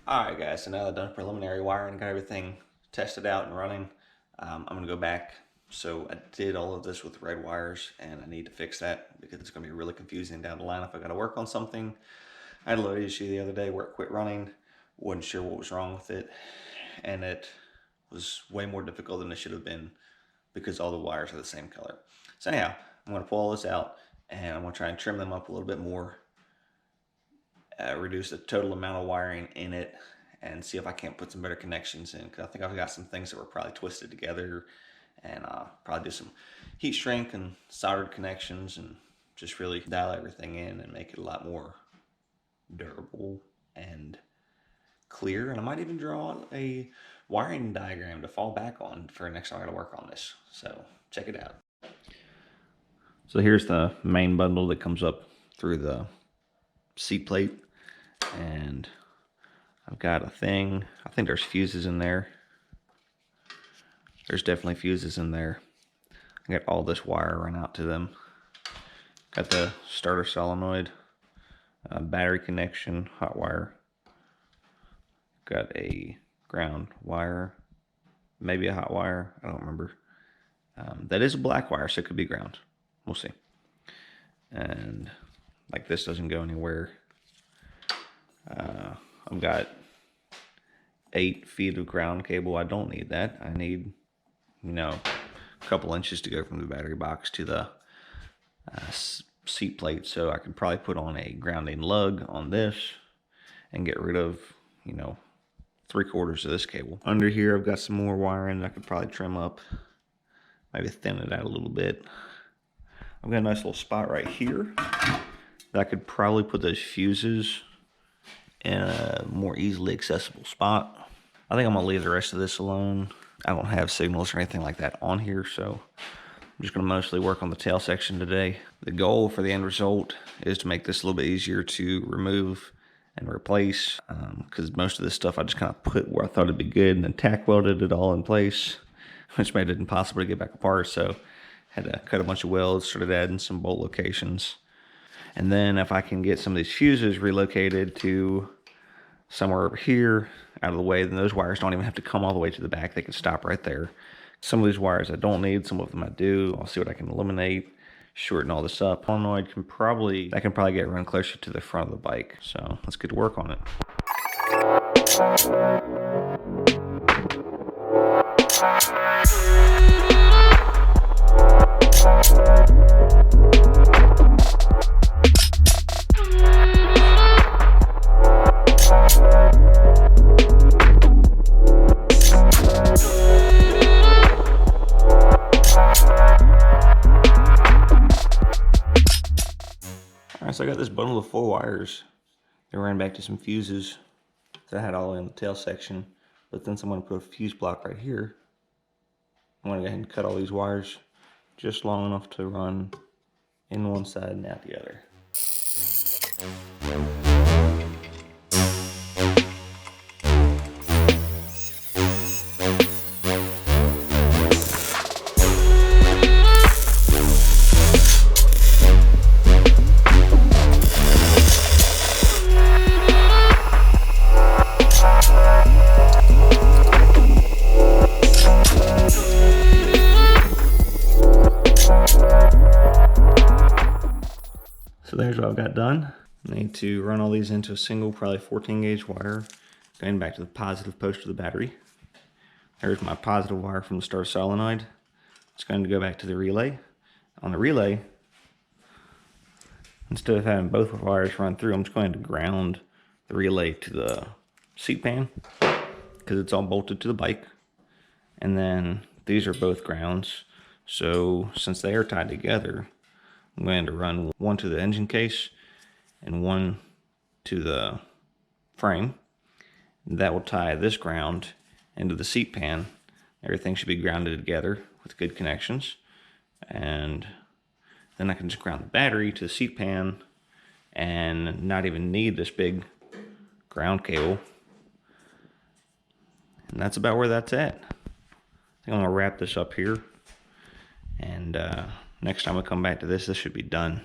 Alright guys, so now that I've done preliminary wiring, got everything tested out and running, I'm going to go back. So I did all of this with red wires, and I need to fix that because it's going to be really confusing down the line if I got to work on something. I had a load issue the other day where it quit running, wasn't sure what was wrong with it, and it was way more difficult than it should have been because all the wires are the same color. So anyhow, I'm going to pull all this out, and I'm going to try and trim them up a little bit more, reduce the total amount of wiring in it, and see if I can't put some better connections in, because I think I've got some things that were probably twisted together, and probably do some heat shrink and soldered connections and just really dial everything in and make it a lot more durable and clear. And I might even draw a wiring diagram to fall back on for next time I gotta work on this. So check it out. So here's the main bundle that comes up through the seat plate, and I've got a thing. I think there's fuses in there. There's definitely fuses in there. I got all this wire run out to them. Got the starter solenoid, battery connection, hot wire. Got a ground wire, maybe a hot wire, I don't remember. That is a black wire, so it could be ground. We'll see. And like this doesn't go anywhere. I've got 8 feet of ground cable. I don't need that. I need, a couple inches to go from the battery box to the seat plate. So I could probably put on a grounding lug on this and get rid of, 3/4 of this cable. Under here, I've got some more wiring that I could probably trim up, maybe thin it out a little bit. I've got a nice little spot right here that I could probably put those fuses in a more easily accessible spot. I think I'm gonna leave the rest of this alone. I don't have signals or anything like that on here, so I'm just gonna mostly work on the tail section today. The goal for the end result is to make this a little bit easier to remove and replace, because most of this stuff I just kind of put where I thought it'd be good and then tack welded it all in place, which made it impossible to get back apart. So had to cut a bunch of welds, started adding some bolt locations. And then if I can get some of these fuses relocated to somewhere over here out of the way, then those wires don't even have to come all the way to the back. They can stop right there. Some of these wires I don't need, some of them I do. I'll see what I can eliminate, shorten all this up. Solenoid can probably get run closer to the front of the bike. So let's get to work on it. So I got this bundle of 4 wires that ran back to some fuses that I had all in the tail section, but then someone put a fuse block right here. I'm going to go ahead and cut all these wires just long enough to run in one side and out the other. So there's what I've got done. I need to run all these into a single, probably 14 gauge wire, going back to the positive post of the battery. There's my positive wire from the starter solenoid. It's going to go back to the relay. On the relay, instead of having both wires run through, I'm just going to ground the relay to the seat pan because it's all bolted to the bike. And then these are both grounds. So since they are tied together, I'm going to run one to the engine case and one to the frame. That will tie this ground into the seat pan. Everything should be grounded together with good connections. And then I can just ground the battery to the seat pan and not even need this big ground cable. And that's about where that's at. I think I'm gonna wrap this up here, and next time I come back to this should be done.